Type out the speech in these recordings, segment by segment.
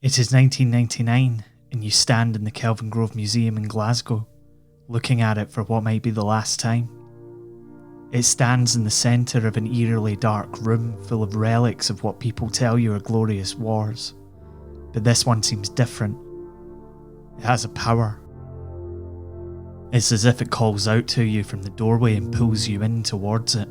It is 1999 and you stand in the Kelvin Grove Museum in Glasgow, looking at it for what might be the last time. It stands in the centre of an eerily dark room full of relics of what people tell you are glorious wars. But this one seems different. It has a power. It's as if it calls out to you from the doorway and pulls you in towards it.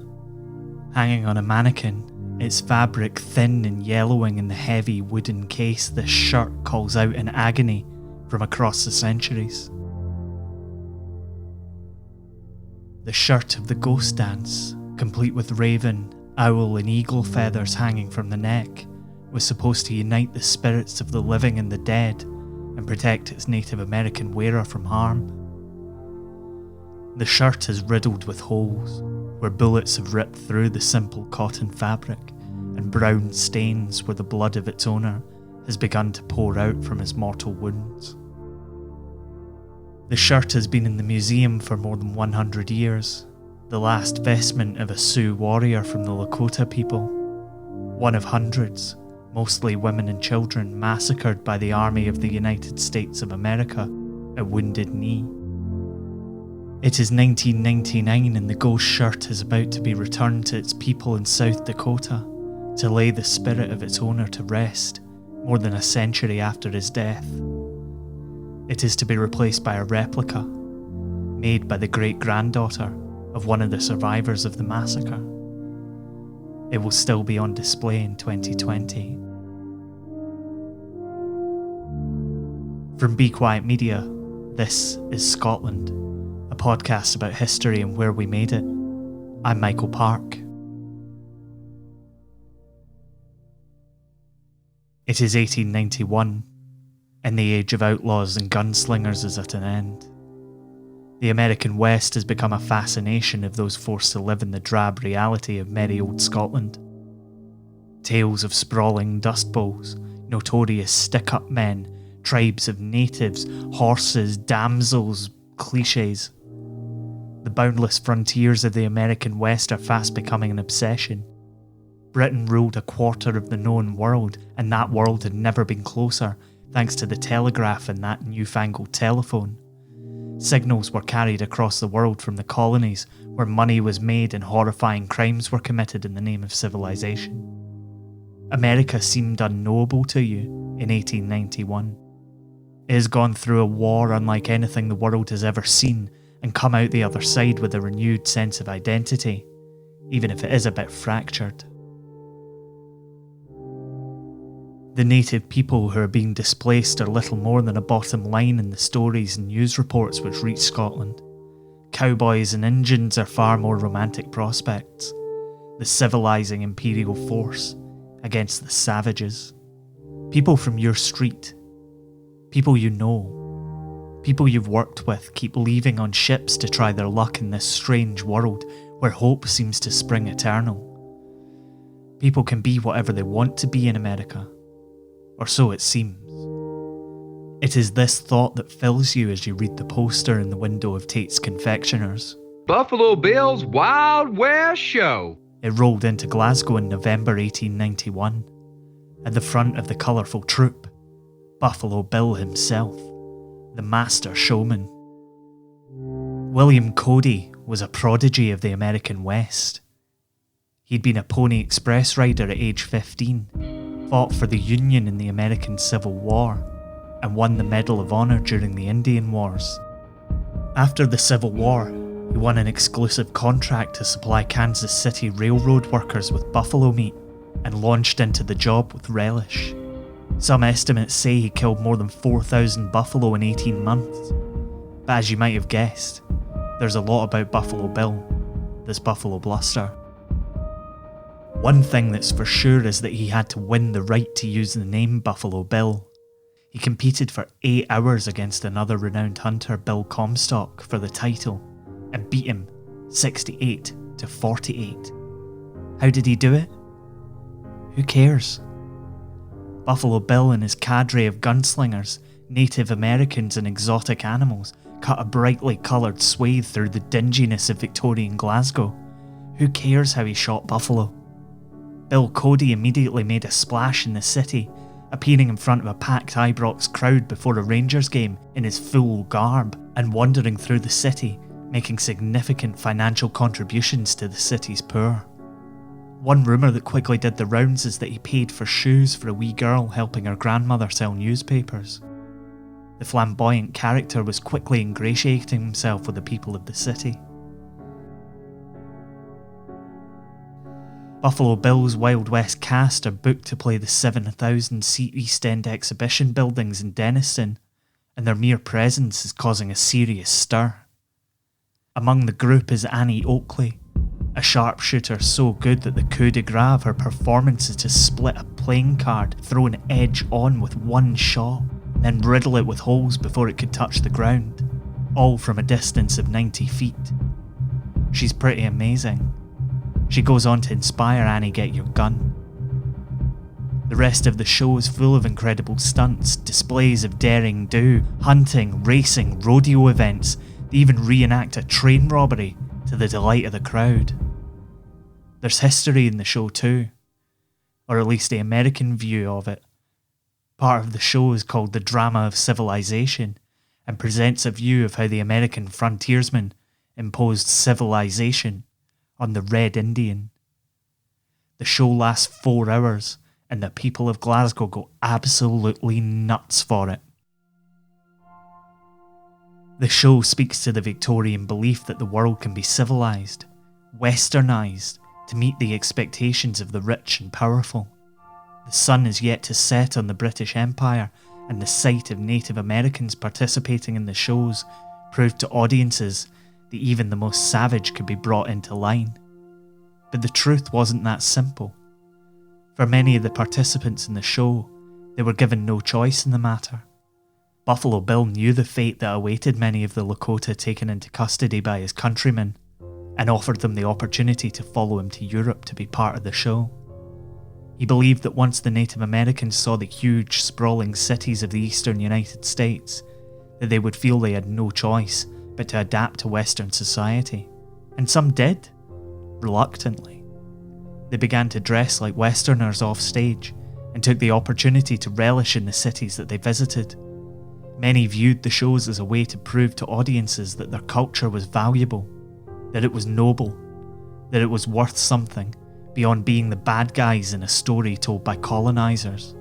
Hanging on a mannequin, its fabric thin and yellowing in the heavy wooden case, this shirt calls out in agony from across the centuries. The shirt of the ghost dance, complete with raven, owl and eagle feathers hanging from the neck, was supposed to unite the spirits of the living and the dead and protect its Native American wearer from harm. The shirt is riddled with holes, where bullets have ripped through the simple cotton fabric, and brown stains where the blood of its owner has begun to pour out from his mortal wounds. The shirt has been in the museum for more than 100 years, the last vestment of a Sioux warrior from the Lakota people, one of hundreds, mostly women and children, massacred by the Army of the United States of America at Wounded Knee. It is 1999 and the ghost shirt is about to be returned to its people in South Dakota to lay the spirit of its owner to rest more than a century after his death. It is to be replaced by a replica, made by the great-granddaughter of one of the survivors of the massacre. It will still be on display in 2020. From Be Quiet Media, this is Scotland, a podcast about history and where we made it. I'm Michael Park. It is 1891, and the age of outlaws and gunslingers is at an end. The American West has become a fascination of those forced to live in the drab reality of merry old Scotland. Tales of sprawling dust bowls, notorious stick-up men, tribes of natives, horses, damsels, cliches. The boundless frontiers of the American West are fast becoming an obsession. Britain ruled a quarter of the known world, and that world had never been closer, thanks to the telegraph and that newfangled telephone. Signals were carried across the world from the colonies, where money was made and horrifying crimes were committed in the name of civilization. America seemed unknowable to you in 1891. It has gone through a war unlike anything the world has ever seen, and come out the other side with a renewed sense of identity, even if it is a bit fractured. The native people who are being displaced are little more than a bottom line in the stories and news reports which reach Scotland. Cowboys and Indians are far more romantic prospects, the civilising imperial force against the savages. People from your street, people you know, people you've worked with keep leaving on ships to try their luck in this strange world where hope seems to spring eternal. People can be whatever they want to be in America. Or so it seems. It is this thought that fills you as you read the poster in the window of Tate's Confectioners. Buffalo Bill's Wild West Show. It rolled into Glasgow in November 1891. At the front of the colourful troupe, Buffalo Bill himself, the master showman. William Cody was a prodigy of the American West. He'd been a Pony Express rider at age 15, fought for the Union in the American Civil War, and won the Medal of Honor during the Indian Wars. After the Civil War, he won an exclusive contract to supply Kansas City railroad workers with buffalo meat, and launched into the job with relish. Some estimates say he killed more than 4,000 buffalo in 18 months. But as you might have guessed, there's a lot about Buffalo Bill, this buffalo bluster. One thing that's for sure is that he had to win the right to use the name Buffalo Bill. He competed for 8 hours against another renowned hunter, Bill Comstock, for the title, and beat him 68 to 48. How did he do it? Who cares? Buffalo Bill and his cadre of gunslingers, Native Americans and exotic animals cut a brightly coloured swathe through the dinginess of Victorian Glasgow. Who cares how he shot buffalo? Bill Cody immediately made a splash in the city, appearing in front of a packed Ibrox crowd before a Rangers game in his full garb and wandering through the city, making significant financial contributions to the city's poor. One rumour that quickly did the rounds is that he paid for shoes for a wee girl helping her grandmother sell newspapers. The flamboyant character was quickly ingratiating himself with the people of the city. Buffalo Bill's Wild West cast are booked to play the 7,000-seat East End exhibition buildings in Denniston, and their mere presence is causing a serious stir. Among the group is Annie Oakley, a sharpshooter so good that the coup de grace of her performance is to split a playing card thrown edge on with one shot, then riddle it with holes before it could touch the ground, all from a distance of 90 feet. She's pretty amazing. She goes on to inspire Annie Get Your Gun. The rest of the show is full of incredible stunts, displays of daring do, hunting, racing, rodeo events. They even reenact a train robbery to the delight of the crowd. There's history in the show too, or at least the American view of it. Part of the show is called The Drama of Civilization and presents a view of how the American frontiersmen imposed civilization on the Red Indian. The show lasts 4 hours and the people of Glasgow go absolutely nuts for it. The show speaks to the Victorian belief that the world can be civilised, westernised, to meet the expectations of the rich and powerful. The sun is yet to set on the British Empire, and the sight of Native Americans participating in the shows proved to audiences that even the most savage could be brought into line. But the truth wasn't that simple. For many of the participants in the show, they were given no choice in the matter. Buffalo Bill knew the fate that awaited many of the Lakota taken into custody by his countrymen, and offered them the opportunity to follow him to Europe to be part of the show. He believed that once the Native Americans saw the huge, sprawling cities of the eastern United States, that they would feel they had no choice but to adapt to Western society. And some did, reluctantly. They began to dress like Westerners off stage and took the opportunity to relish in the cities that they visited. Many viewed the shows as a way to prove to audiences that their culture was valuable, that it was noble, that it was worth something beyond being the bad guys in a story told by colonisers,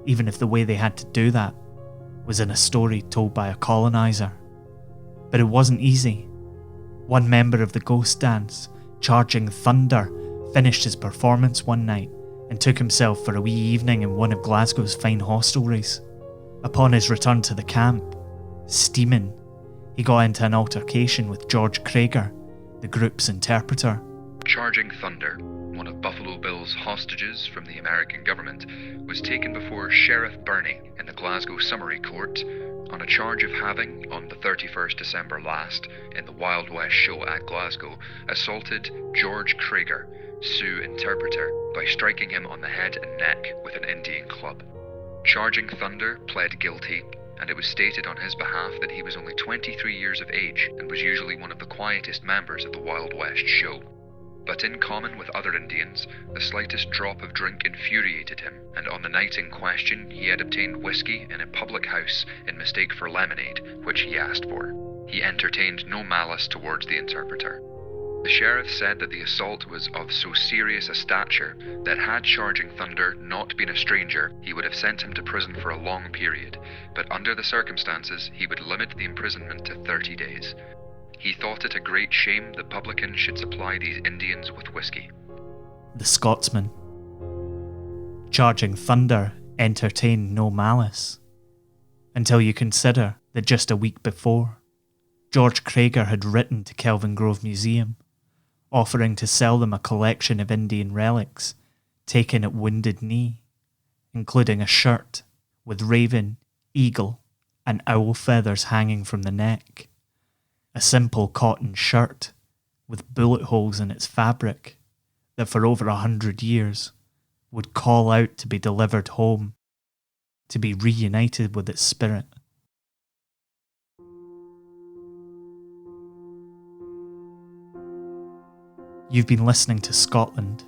even if the way they had to do that was in a story told by a coloniser. But it wasn't easy. One member of the Ghost Dance, Charging Thunder, finished his performance one night and took himself for a wee evening in one of Glasgow's fine hostelries. Upon his return to the camp, steaming, he got into an altercation with George Krager, the group's interpreter. Charging Thunder, one of Buffalo Bill's hostages from the American government, was taken before Sheriff Burney in the Glasgow Summary Court on a charge of having, on the 31st December last, in the Wild West show at Glasgow, assaulted George Krager, Sioux interpreter, by striking him on the head and neck with an Indian club. Charging Thunder pled guilty, and it was stated on his behalf that he was only 23 years of age and was usually one of the quietest members of the Wild West show. But in common with other Indians, the slightest drop of drink infuriated him, and on the night in question he had obtained whiskey in a public house in mistake for lemonade, which he asked for. He entertained no malice towards the interpreter. The sheriff said that the assault was of so serious a stature that had Charging Thunder not been a stranger, he would have sent him to prison for a long period, but under the circumstances he would limit the imprisonment to 30 days. He thought it a great shame that publicans should supply these Indians with whiskey. The Scotsman. Charging Thunder entertained no malice, until you consider that just a week before, George Krager had written to Kelvin Grove Museum, offering to sell them a collection of Indian relics taken at Wounded Knee, including a shirt with raven, eagle, and owl feathers hanging from the neck. A simple cotton shirt with bullet holes in its fabric that for over 100 years would call out to be delivered home, to be reunited with its spirit. You've been listening to Scotland.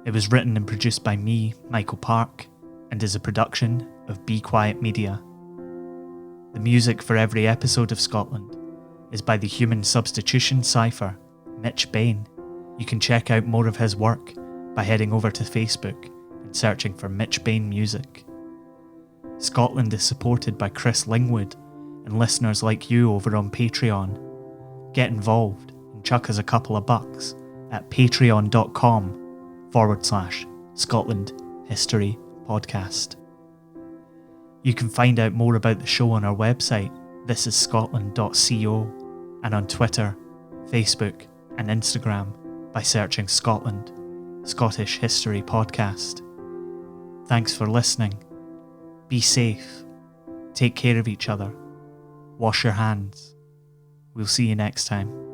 It was written and produced by me, Michael Park, and is a production of Be Quiet Media. The music for every episode of Scotland is by the human substitution cipher, Mitch Bain. You can check out more of his work by heading over to Facebook and searching for Mitch Bain Music. Scotland is supported by Chris Lingwood and listeners like you over on Patreon. Get involved and chuck us a couple of bucks at patreon.com/Scotland History Podcast. You can find out more about the show on our website, thisisscotland.co, and on Twitter, Facebook, and Instagram by searching Scotland, Scottish History Podcast. Thanks for listening. Be safe. Take care of each other. Wash your hands. We'll see you next time.